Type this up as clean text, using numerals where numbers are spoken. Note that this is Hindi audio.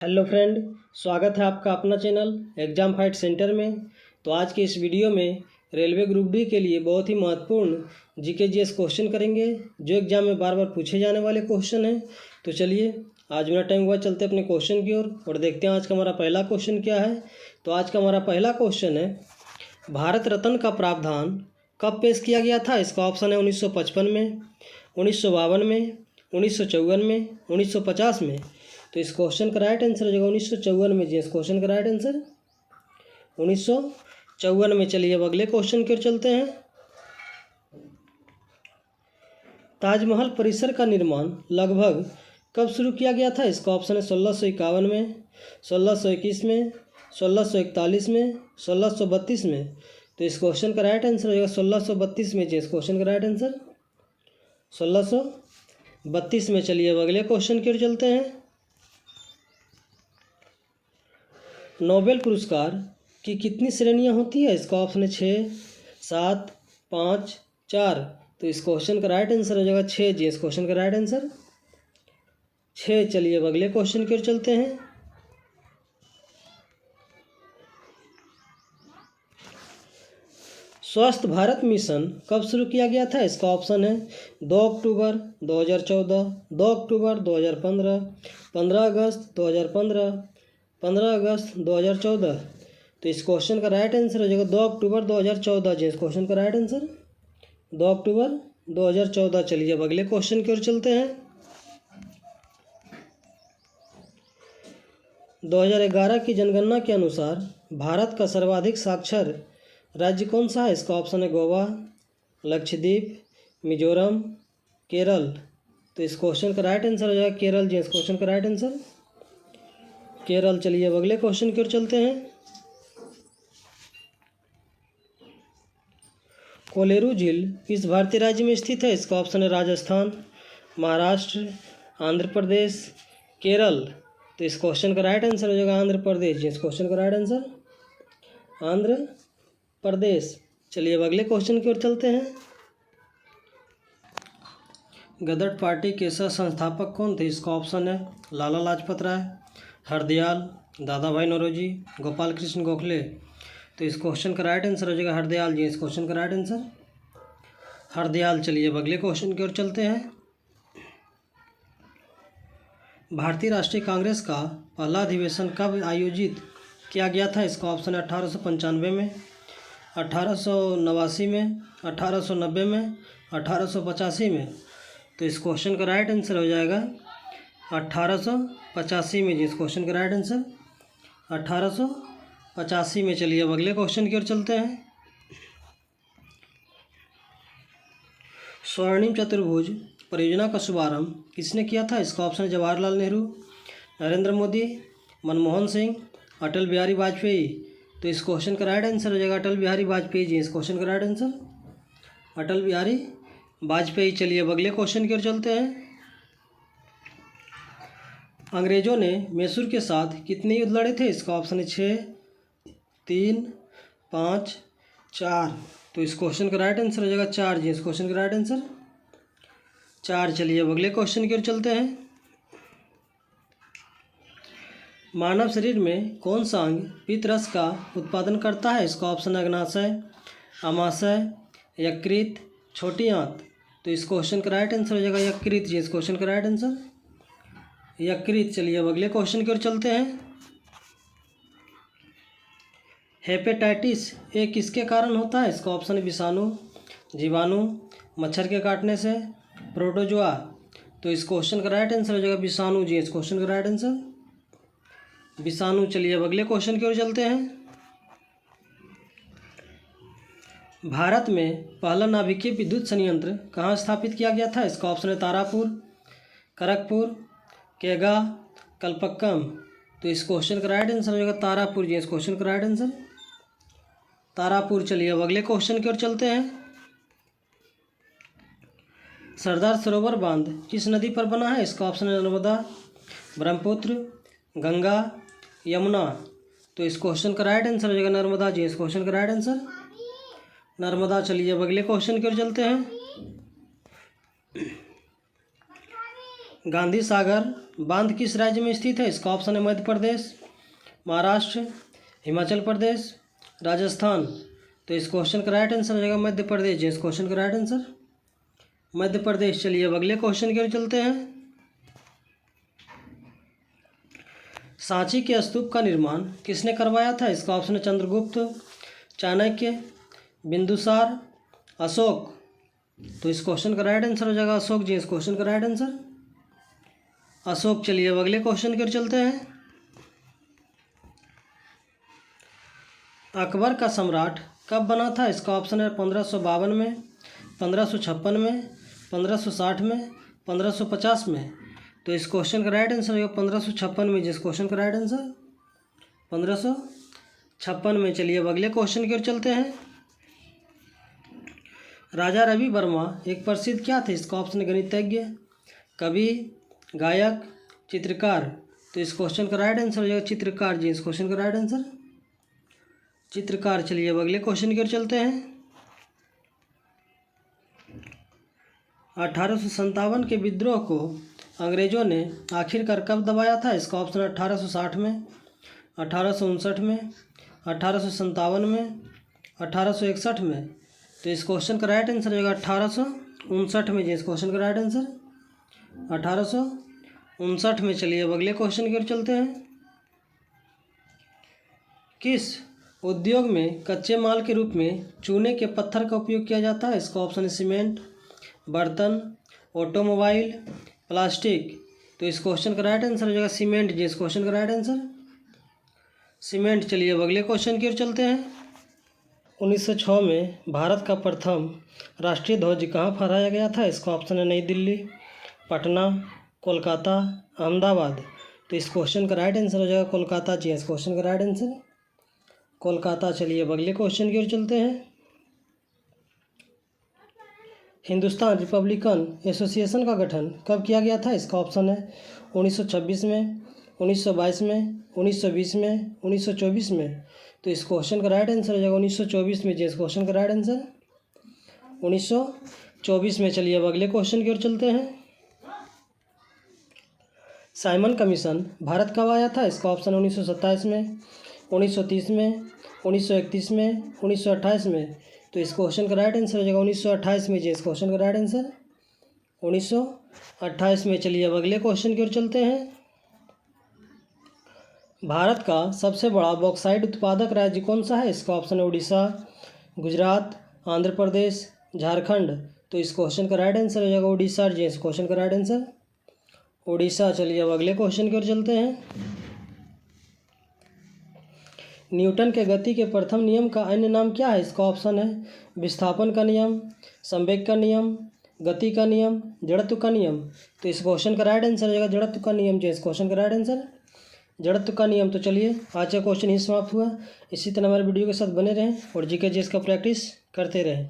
हेलो फ्रेंड, स्वागत है आपका अपना चैनल एग्ज़ाम फाइट सेंटर में। तो आज के इस वीडियो में रेलवे ग्रुप डी के लिए बहुत ही महत्वपूर्ण जीके जीएस क्वेश्चन करेंगे, जो एग्ज़ाम में बार बार पूछे जाने वाले क्वेश्चन हैं। तो चलिए आज बिना टाइम हुआ चलते अपने क्वेश्चन की ओर और देखते हैं आज का हमारा पहला क्वेश्चन क्या है। तो आज का हमारा पहला क्वेश्चन है, भारत रत्न का प्रावधान कब पेश किया गया था? इसका ऑप्शन है 1955 में, 1952 में, 1954 में, 1950 में। तो इस क्वेश्चन का राइट आंसर हो जाएगा 1954 में। जी, इस क्वेश्चन का राइट आंसर 1954 में। चलिए अब अगले क्वेश्चन की ओर चलते हैं। ताजमहल परिसर का निर्माण लगभग कब शुरू किया गया था? इसका ऑप्शन है 1651 में, 1621 में, 1641 में, 1632 में। तो इस क्वेश्चन का राइट आंसर हो जाएगा 1632 में। जी, इस क्वेश्चन का राइट आंसर 1632 में। चलिए अब अगले क्वेश्चन की ओर चलते हैं। नोबेल पुरस्कार की कितनी श्रेणियां होती है? इसका ऑप्शन है 6, 7, 5, 4। तो इस क्वेश्चन का राइट आंसर हो जाएगा 6। जी, इस क्वेश्चन का राइट आंसर 6। चलिए अब अगले क्वेश्चन की ओर चलते हैं। स्वस्थ भारत मिशन कब शुरू किया गया था? इसका ऑप्शन है 2 अक्टूबर 2014, 2 अक्टूबर 2015, 15 अगस्त 2015, 15 अगस्त 2014। तो इस क्वेश्चन का राइट आंसर हो जाएगा 2 अक्टूबर 2014। जी, इस क्वेश्चन का राइट आंसर 2 अक्टूबर 2014। चलिए अब अगले क्वेश्चन की ओर चलते हैं। 2011 की जनगणना के अनुसार भारत का सर्वाधिक साक्षर राज्य कौन सा है? इसका ऑप्शन है गोवा, लक्षद्वीप, मिजोरम, केरल। तो इस क्वेश्चन का राइट आंसर हो जाएगा केरल। जी, इस क्वेश्चन का राइट आंसर केरल। चलिए अब अगले क्वेश्चन की ओर चलते हैं। कोलेरू झील किस भारतीय राज्य में स्थित है? इसका ऑप्शन है राजस्थान, महाराष्ट्र, आंध्र प्रदेश, केरल। तो इस क्वेश्चन का राइट आंसर हो जाएगा आंध्र प्रदेश। इस क्वेश्चन का राइट आंसर आंध्र प्रदेश। चलिए अब अगले क्वेश्चन की ओर चलते हैं। गदर पार्टी के सह संस्थापक कौन थे? इसका ऑप्शन है लाला लाजपत राय, हरदयाल, दादा भाई नौरोजी, गोपाल कृष्ण गोखले। तो इस क्वेश्चन का राइट आंसर हो जाएगा हरदयाल। जी, इस क्वेश्चन का राइट आंसर हरदयाल। चलिए अब अगले क्वेश्चन की ओर चलते हैं। भारतीय राष्ट्रीय कांग्रेस का पहला अधिवेशन कब आयोजित किया गया था? इसका ऑप्शन है 1895 में, 1889 में, 1890 में, 1885 में। तो इस क्वेश्चन का राइट आंसर हो जाएगा 1885 में। जी, इस क्वेश्चन का राइट आंसर 1885 में। चलिए अब अगले क्वेश्चन की ओर चलते हैं। स्वर्णिम चतुर्भुज परियोजना का शुभारंभ किसने किया था? इसका ऑप्शन है जवाहरलाल नेहरू, नरेंद्र मोदी, मनमोहन सिंह, अटल बिहारी वाजपेयी। तो इस क्वेश्चन का राइट आंसर हो जाएगा अटल बिहारी वाजपेयी। जी, इस क्वेश्चन का राइट आंसर अटल बिहारी वाजपेयी। चलिए अब अगले क्वेश्चन की ओर चलते हैं। अंग्रेजों ने मैसूर के साथ कितने युद्ध लड़े थे? इसका ऑप्शन है 6, 3, 5, 4। तो इस क्वेश्चन का राइट आंसर हो जाएगा 4। जी, इस क्वेश्चन का राइट आंसर 4। चलिए अब अगले क्वेश्चन की ओर चलते हैं। मानव शरीर में कौन सा अंग पित्त का उत्पादन करता है? इसका ऑप्शन है अग्नाशय, अमाशय, यकृत, छोटी आंत। तो इस क्वेश्चन का राइट आंसर हो जाएगा यकृत। जी, इस क्वेश्चन का राइट आंसर यकृत। चलिए अब अगले क्वेश्चन की ओर चलते हैं। हेपेटाइटिस ए किसके कारण होता है? इसका ऑप्शन है विषाणु, जीवाणु, मच्छर के काटने से, प्रोटोजोआ। तो इस क्वेश्चन का राइट आंसर हो जाएगा विषाणु। जी, इस क्वेश्चन का राइट आंसर विषाणु। चलिए अब अगले क्वेश्चन की ओर चलते हैं। भारत में पहला नाभिकीय विद्युत संयंत्र कहाँ स्थापित किया गया था? इसका ऑप्शन है तारापुर, खड़गपुर, केगा, कलपक्कम। तो इस क्वेश्चन का राइट आंसर हो जाएगा तारापुर। जी, इस क्वेश्चन का राइट आंसर तारापुर। चलिए अब अगले क्वेश्चन की ओर चलते हैं। सरदार सरोवर बांध किस नदी पर बना है? इसका ऑप्शन है नर्मदा, ब्रह्मपुत्र, गंगा, यमुना। तो इस क्वेश्चन का राइट आंसर हो जाएगा नर्मदा। जी, इस क्वेश्चन का राइट आंसर नर्मदा। चलिए अब अगले क्वेश्चन की ओर चलते हैं। गांधी सागर बांध किस राज्य में स्थित है? इसका ऑप्शन है मध्य प्रदेश, महाराष्ट्र, हिमाचल प्रदेश, राजस्थान। तो इस क्वेश्चन का राइट आंसर हो जाएगा मध्य प्रदेश। जी, इस क्वेश्चन का राइट आंसर मध्य प्रदेश। चलिए अब अगले क्वेश्चन की ओर चलते हैं। सांची के स्तूप का निर्माण किसने करवाया था? इसका ऑप्शन है चंद्रगुप्त, चाणक्य, बिंदुसार, अशोक। तो इस क्वेश्चन का राइट आंसर हो जाएगा अशोक। जी, इस क्वेश्चन का राइट आंसर अशोक। चलिए अब अगले क्वेश्चन की ओर चलते हैं। अकबर का सम्राट कब बना था? इसका ऑप्शन है 1552 में, 1556 में, 1560 में, 1550 में। तो इस क्वेश्चन का राइट आंसर होगा 1556 में। जिस क्वेश्चन का राइट आंसर 1556 में। चलिए अब अगले क्वेश्चन की ओर चलते हैं। राजा रवि वर्मा एक प्रसिद्ध क्या थे? इसका ऑप्शन है गणितज्ञ, कवि, गायक, चित्रकार। तो इस क्वेश्चन का राइट आंसर हो जाएगा चित्रकार। जी, इस क्वेश्चन का राइट आंसर चित्रकार। चलिए अब अगले क्वेश्चन की ओर चलते हैं। 1857 के विद्रोह को अंग्रेजों ने आखिरकार कब दबाया था? इसका ऑप्शन 1860 में, 1859 में, 1857 में, 1861 में। तो इस क्वेश्चन का राइट आंसर होगा 1859 में। जी, इस क्वेश्चन का राइट आंसर 1859 में। चलिए अब अगले क्वेश्चन की ओर चलते हैं। किस उद्योग में कच्चे माल के रूप में चूने के पत्थर का उपयोग किया जाता है? इसका ऑप्शन है सीमेंट, बर्तन, ऑटोमोबाइल, प्लास्टिक। तो इस क्वेश्चन का राइट आंसर हो जाएगा सीमेंट। जी, इस क्वेश्चन का राइट आंसर सीमेंट। चलिए अब अगले क्वेश्चन की ओर चलते हैं। 1906 में भारत का प्रथम राष्ट्रीय ध्वज कहाँ फहराया गया था? इसका ऑप्शन है नई दिल्ली, पटना, कोलकाता, अहमदाबाद। तो इस क्वेश्चन का राइट आंसर हो जाएगा कोलकाता। जी, इस क्वेश्चन का राइट आंसर कोलकाता। चलिए अब अगले क्वेश्चन की ओर चलते हैं। हिंदुस्तान रिपब्लिकन एसोसिएशन का गठन कब किया गया था? इसका ऑप्शन है 1926 में, 1922 में, 1920 में, 1924 में। तो इस क्वेश्चन का राइट आंसर हो जाएगा 1924 में। जी, इस क्वेश्चन का राइट आंसर 1924 में। चलिए अब अगले क्वेश्चन की ओर चलते हैं। साइमन कमीशन भारत कब आया था? इसका ऑप्शन 1927 में, 1930 में, 1931 में, 1928 में। तो इस क्वेश्चन का राइट आंसर हो जाएगा 1928 में। जी, इस क्वेश्चन का राइट आंसर 1928 में। चलिए अब अगले क्वेश्चन की ओर चलते हैं। भारत का सबसे बड़ा बॉक्साइट उत्पादक राज्य कौन सा है? इसका ऑप्शन है उड़ीसा, गुजरात, आंध्र प्रदेश, झारखंड। तो इस क्वेश्चन का राइट आंसर हो जाएगा उड़ीसा। जी, इस क्वेश्चन का राइट आंसर उड़ीसा। चलिए अब अगले क्वेश्चन की ओर चलते हैं। न्यूटन के गति के प्रथम नियम का अन्य नाम क्या है? इसका ऑप्शन है विस्थापन का नियम, संवेग का नियम, गति का नियम, जड़त्व का नियम। तो इस क्वेश्चन का राइट आंसर हो जाएगा जड़त्व का नियम। जो इस क्वेश्चन का राइट आंसर जड़त्व का नियम। तो चलिए आज का क्वेश्चन ही समाप्त हुआ। इसी तरह हमारे वीडियो के साथ बने रहें और जीके जीएस का प्रैक्टिस करते रहें।